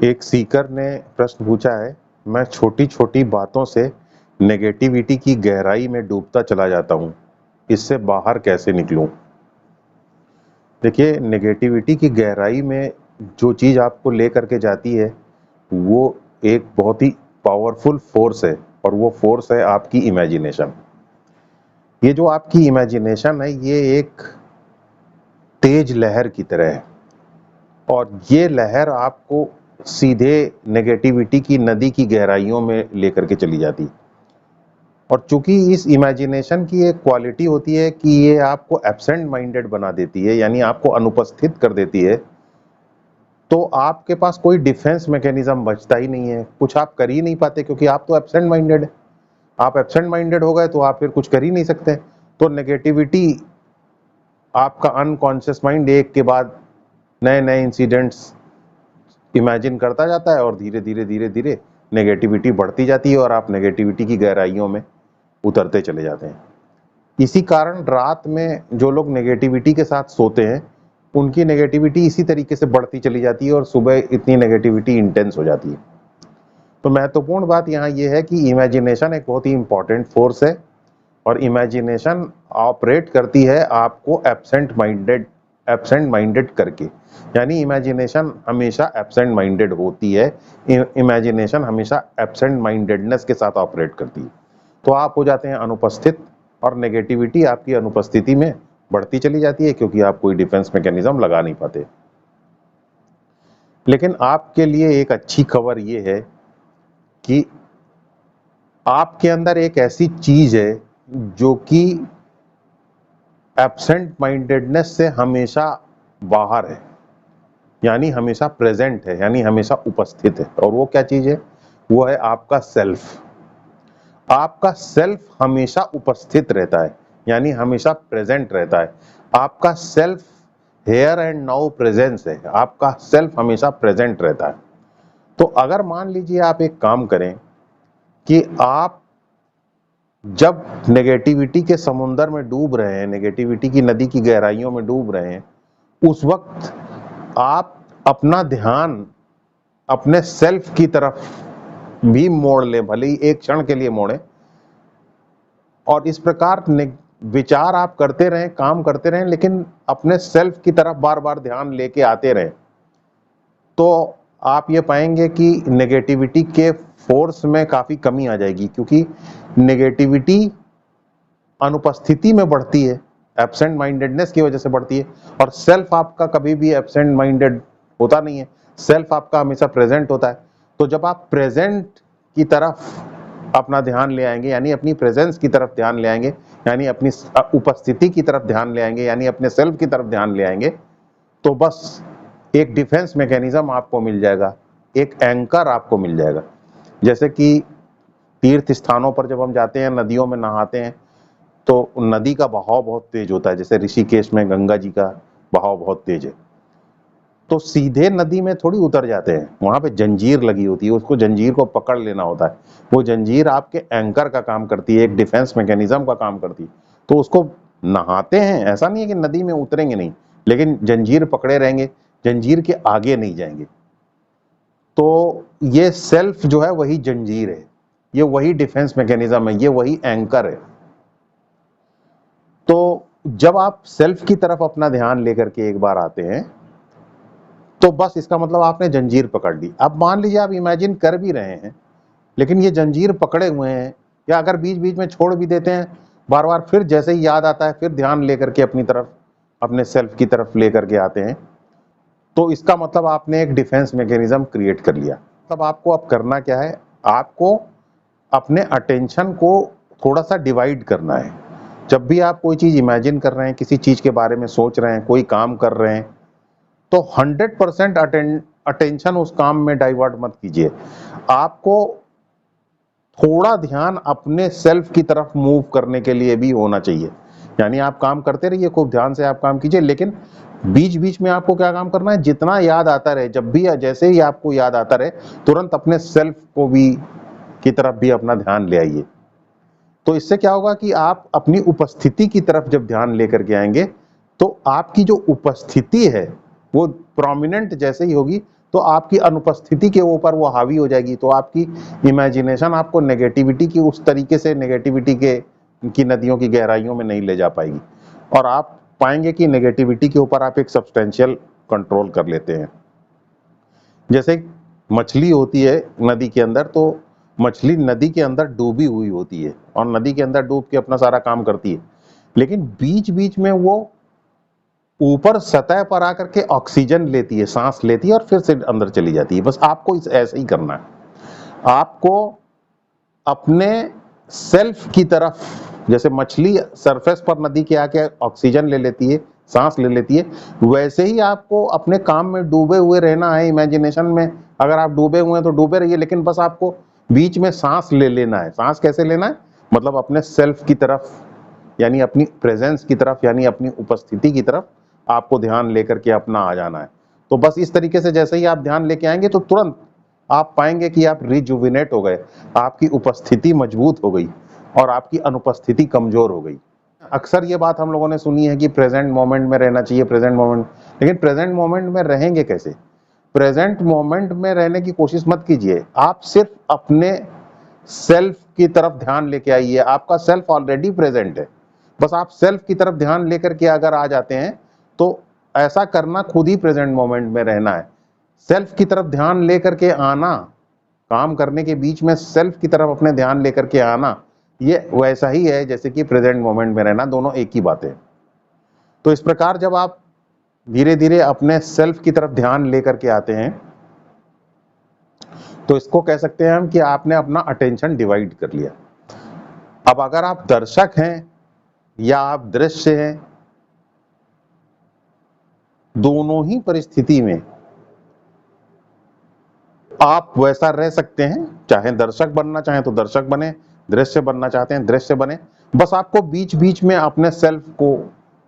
एक सीकर ने प्रश्न पूछा है, मैं छोटी छोटी बातों से नेगेटिविटी की गहराई में डूबता चला जाता हूँ, इससे बाहर कैसे निकलूं? देखिए, नेगेटिविटी की गहराई में जो चीज़ आपको लेकर के जाती है वो एक बहुत ही पावरफुल फोर्स है, और वो फोर्स है आपकी इमेजिनेशन। ये जो आपकी इमेजिनेशन है ये एक तेज लहर की तरह है, और ये लहर आपको सीधे नेगेटिविटी की नदी की गहराइयों में लेकर के चली जाती है। और चूंकि इस इमेजिनेशन की एक क्वालिटी होती है कि ये आपको एब्सेंट माइंडेड बना देती है, यानी आपको अनुपस्थित कर देती है, तो आपके पास कोई डिफेंस मैकेनिज्म बचता ही नहीं है, कुछ आप कर ही नहीं पाते, क्योंकि आप तो एब्सेंट माइंडेड है। आप एब्सेंट माइंडेड हो गए तो आप फिर कुछ कर ही नहीं सकते। तो नेगेटिविटी, आपका अनकॉन्शियस माइंड एक के बाद नए नए इंसिडेंट्स इमेजिन करता जाता है, और धीरे धीरे धीरे धीरे नेगेटिविटी बढ़ती जाती है, और आप नेगेटिविटी की गहराइयों में उतरते चले जाते हैं। इसी कारण रात में जो लोग नेगेटिविटी के साथ सोते हैं, उनकी नेगेटिविटी इसी तरीके से बढ़ती चली जाती है, और सुबह इतनी नेगेटिविटी इंटेंस हो जाती है। तो महत्वपूर्ण बात यहाँ ये है कि इमेजिनेशन एक बहुत ही इंपॉर्टेंट फोर्स है, और इमेजिनेशन ऑपरेट करती है आपको एब्सेंट माइंडेड करके। यानी इमेजिनेशन हमेशा एब्सेंट माइंडेड होती है, इमेजिनेशन हमेशा एब्सेंट माइंडेडनेस के साथ ऑपरेट करती है। तो आप हो जाते हैं अनुपस्थित, और नेगेटिविटी आपकी अनुपस्थिति में बढ़ती चली जाती है, क्योंकि आप कोई डिफेंस मैकेनिज्म लगा नहीं पाते। लेकिन आपके लिए एक अच्छी खबर ये है कि आपके अंदर एक ऐसी चीज है जो कि एब्सेंट माइंडेडनेस से हमेशा बाहर है, यानी हमेशा प्रेजेंट है, यानी हमेशा उपस्थित है। और वो क्या चीज है? वो है आपका सेल्फ। आपका सेल्फ हमेशा उपस्थित रहता है, यानी हमेशा प्रेजेंट रहता है। आपका self here and now presence है, आपका सेल्फ हमेशा प्रेजेंट रहता है। तो अगर मान लीजिए आप एक काम करें कि आप जब नेगेटिविटी के समुंदर में डूब रहे हैं, नेगेटिविटी की नदी की गहराइयों में डूब रहे हैं, उस वक्त आप अपना ध्यान अपने सेल्फ की तरफ भी मोड़ लें, भले ही एक क्षण के लिए मोड़ें, और इस प्रकार विचार आप करते रहें, काम करते रहें, लेकिन अपने सेल्फ की तरफ बार बार ध्यान लेके आते रहें, तो आप ये पाएंगे कि नेगेटिविटी के फोर्स में काफी कमी आ जाएगी। क्योंकि नेगेटिविटी अनुपस्थिति में बढ़ती है, एब्सेंट माइंडेडनेस की वजह से बढ़ती है, और सेल्फ आपका कभी भी एब्सेंट माइंडेड होता नहीं है, सेल्फ आपका हमेशा प्रेजेंट होता है। तो जब आप प्रेजेंट की तरफ अपना ध्यान ले आएंगे, यानी अपनी प्रेजेंस की तरफ ध्यान ले आएंगे, यानी अपनी उपस्थिति की तरफ ध्यान ले आएंगे, यानी अपने सेल्फ की तरफ ध्यान ले आएंगे, तो बस एक डिफेंस मैकेनिज्म आपको मिल जाएगा, एक एंकर आपको मिल जाएगा। जैसे कि तीर्थ स्थानों पर जब हम जाते हैं, नदियों में नहाते हैं, तो नदी का बहाव बहुत तेज होता है। जैसे ऋषिकेश में गंगा जी का बहाव बहुत तेज है, तो सीधे नदी में थोड़ी उतर जाते हैं, वहां पे जंजीर लगी होती है, उसको जंजीर को पकड़ लेना होता है। वो जंजीर आपके एंकर का काम करती है, एक डिफेंस मैकेनिज्म का काम करती है। तो उसको नहाते हैं, ऐसा नहीं है कि नदी में उतरेंगे नहीं, लेकिन जंजीर पकड़े रहेंगे, जंजीर के आगे नहीं जाएंगे। तो ये सेल्फ जो है वही जंजीर है, ये वही डिफेंस मैकेनिज्म है, ये वही एंकर है। तो जब आप सेल्फ की तरफ अपना ध्यान लेकर के एक बार आते हैं, तो बस इसका मतलब आपने जंजीर पकड़ ली। अब मान लीजिए आप इमेजिन कर भी रहे हैं, लेकिन ये जंजीर पकड़े हुए हैं, या अगर बीच बीच में छोड़ भी देते हैं, बार बार फिर जैसे ही याद आता है फिर ध्यान लेकर के अपनी तरफ, अपने सेल्फ की तरफ लेकर के आते हैं, तो इसका मतलब आपने एक डिफेंस मैकेनिज्म क्रिएट कर लिया। तब आपको अब करना क्या है? आपको अपने अटेंशन को थोड़ा सा डिवाइड करना है। जब भी आप कोई चीज इमेजिन कर रहे हैं, किसी चीज के बारे में सोच रहे हैं, कोई काम कर रहे हैं, तो 100% अटेंशन उस काम में डाइवर्ट मत कीजिए। आपको थोड़ा ध्यान अपने सेल्फ की तरफ मूव करने के लिए भी होना चाहिए। यानी आप काम करते रहिए, खूब ध्यान से आप काम कीजिए, लेकिन बीच बीच में आपको क्या काम करना है? जितना याद आता रहे, जब भी जैसे ही आपको याद आता रहे, तुरंत अपने सेल्फ को भी की तरफ भी अपना ध्यान ले आइए। तो इससे क्या होगा कि आप अपनी उपस्थिति की तरफ जब ध्यान लेकर के आएंगे, तो आपकी जो उपस्थिति है वो प्रोमिनेंट जैसे ही होगी, तो आपकी अनुपस्थिति के ऊपर वो हावी हो जाएगी, तो आपकी इमेजिनेशन आपको नेगेटिविटी की उस तरीके से नेगेटिविटी की नदियों की गहराइयों में नहीं ले जा पाएगी, और आप पाएंगे कि नेगेटिविटी के ऊपर आप एक सब्सटेंशियल कंट्रोल कर लेते हैं। जैसे मछली होती है नदी के अंदर, तो मछली नदी के अंदर डूबी हुई होती है और नदी के अंदर डूब के अपना सारा काम करती है, लेकिन बीच बीच में वो ऊपर सतह पर आकर के ऑक्सीजन लेती है, सांस लेती है और फिर से अंदर चली जाती है। बस आपको ऐसे ही करना है। आपको अपने सेल्फ की तरफ, जैसे मछली सरफेस पर नदी के आके ऑक्सीजन ले लेती है, सांस ले लेती है, वैसे ही आपको अपने काम में डूबे हुए रहना है। इमेजिनेशन में अगर आप डूबे हुए हैं तो डूबे रहिए, लेकिन बस आपको बीच में सांस ले लेना है। सांस कैसे लेना है? मतलब अपने सेल्फ की तरफ, यानी अपनी प्रेजेंस की तरफ, यानी अपनी उपस्थिति की तरफ आपको ध्यान लेकर के अपना आ जाना है। तो बस इस तरीके से जैसे ही आप ध्यान लेके आएंगे तो तुरंत आप पाएंगे कि आप रिजुविनेट हो गए, आपकी उपस्थिति मजबूत हो गई और आपकी अनुपस्थिति कमजोर हो गई। अक्सर ये बात हम लोगों ने सुनी है कि प्रेजेंट मोमेंट में रहना चाहिए, प्रेजेंट मोमेंट, लेकिन प्रेजेंट मोमेंट में रहेंगे कैसे? प्रेजेंट मोमेंट में रहने की कोशिश मत कीजिए, आप सिर्फ अपने सेल्फ की तरफ ध्यान लेके आइए। आपका सेल्फ ऑलरेडी प्रेजेंट है, बस आप सेल्फ की तरफ ध्यान लेकर के अगर आ जाते हैं तो ऐसा करना खुद ही प्रेजेंट मोमेंट में रहना है। सेल्फ की तरफ ध्यान लेकर के आना, काम करने के बीच में सेल्फ की तरफ अपने ध्यान लेकर के आना, ये वैसा ही है जैसे कि प्रेजेंट मोमेंट में रहना, दोनों एक ही बात है। तो इस प्रकार जब आप धीरे धीरे अपने सेल्फ की तरफ ध्यान लेकर के आते हैं तो इसको कह सकते हैं हम कि आपने अपना अटेंशन डिवाइड कर लिया। अब अगर आप दर्शक हैं या आप दृश्य हैं, दोनों ही परिस्थिति में आप वैसा रह सकते हैं। चाहे दर्शक बनना चाहें तो दर्शक बने, दृश्य बनना चाहते हैं दृश्य बने, बस आपको बीच बीच में अपने सेल्फ को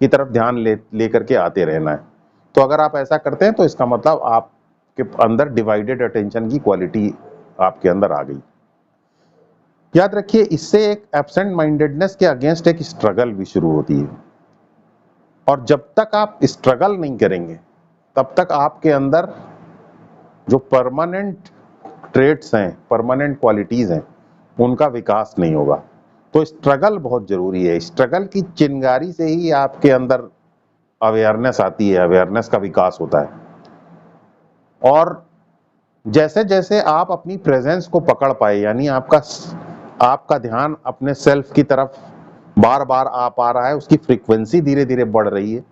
की तरफ ध्यान लेकर के आते रहना है। तो अगर आप ऐसा करते हैं तो इसका मतलब आपके अंदर डिवाइडेड अटेंशन की क्वालिटी आपके अंदर आ गई। याद रखिए, इससे एक एब्सेंट माइंडेडनेस के अगेंस्ट एक स्ट्रगल भी शुरू होती है, और जब तक आप स्ट्रगल नहीं करेंगे तब तक आपके अंदर जो परमानेंट ट्रेट्स हैं, परमानेंट क्वालिटीज हैं, उनका विकास नहीं होगा। तो स्ट्रगल बहुत जरूरी है। स्ट्रगल की चिंगारी से ही आपके अंदर अवेयरनेस आती है, अवेयरनेस का विकास होता है। और जैसे जैसे आप अपनी प्रेजेंस को पकड़ पाए, यानी आपका ध्यान अपने सेल्फ की तरफ बार बार आ पा रहा है, उसकी फ्रीक्वेंसी धीरे धीरे बढ़ रही है,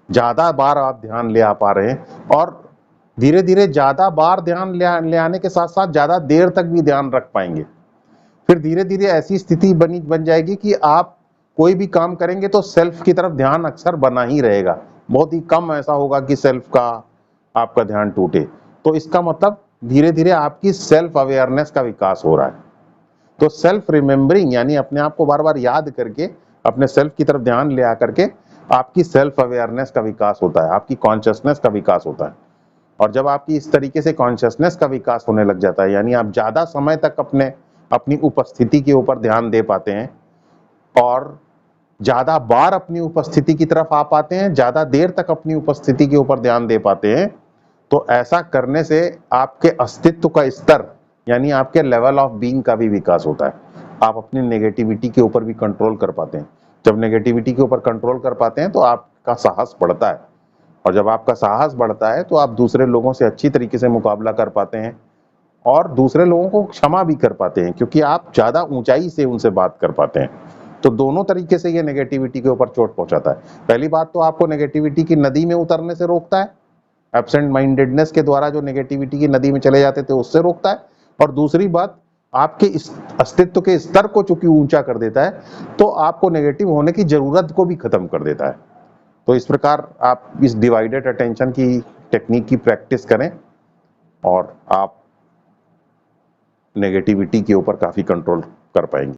ज्यादा बार आप ध्यान ले आ पा रहे हैं, और धीरे धीरे ज्यादा बार ध्यान ले आने के साथ साथ ज्यादा देर तक भी ध्यान रख पाएंगे। फिर धीरे धीरे ऐसी स्थिति बन जाएगी कि आप कोई भी काम करेंगे तो सेल्फ की तरफ ध्यान अक्सर बना ही रहेगा। बहुत ही कम ऐसा होगा कि सेल्फ का आपका ध्यान टूटे। तो इसका मतलब धीरे धीरे आपकी सेल्फ अवेयरनेस का विकास हो रहा है। तो सेल्फ रिमेम्बरिंग, यानी अपने आप को बार बार याद करके अपने सेल्फ की तरफ ध्यान ले आकर के आपकी सेल्फ अवेयरनेस का विकास होता है, आपकी कॉन्शियसनेस का विकास होता है। और जब आपकी इस तरीके से कॉन्शियसनेस का विकास होने लग जाता है, यानी आप ज्यादा समय तक अपनी उपस्थिति के ऊपर ध्यान दे पाते हैं और ज्यादा बार अपनी उपस्थिति की तरफ आ पाते हैं, ज्यादा देर तक अपनी उपस्थिति के ऊपर ध्यान दे पाते हैं, तो ऐसा करने से आपके अस्तित्व का स्तर, यानी आपके लेवल ऑफ बीइंग का भी विकास होता है। आप अपनी नेगेटिविटी के ऊपर भी कंट्रोल कर पाते हैं। जब नेगेटिविटी के ऊपर कंट्रोल कर पाते हैं तो आपका साहस बढ़ता है, और जब आपका साहस बढ़ता है तो आप दूसरे लोगों से अच्छी तरीके से मुकाबला कर पाते हैं और दूसरे लोगों को क्षमा भी कर पाते हैं, क्योंकि आप ज्यादा ऊंचाई से उनसे बात कर पाते हैं। तो दोनों तरीके से ये नेगेटिविटी के ऊपर चोट पहुंचाता है। पहली बात तो आपको नेगेटिविटी की नदी में उतरने से रोकता है, एब्सेंट माइंडेडनेस के द्वारा जो नेगेटिविटी की नदी में चले जाते थे उससे रोकता है, और दूसरी बात आपके अस्तित्व के स्तर को चूंकि ऊंचा कर देता है तो आपको नेगेटिव होने की जरूरत को भी खत्म कर देता है। तो इस प्रकार आप इस डिवाइडेड अटेंशन की टेक्निक की प्रैक्टिस करें और आप नेगेटिविटी के ऊपर काफी कंट्रोल कर पाएंगे।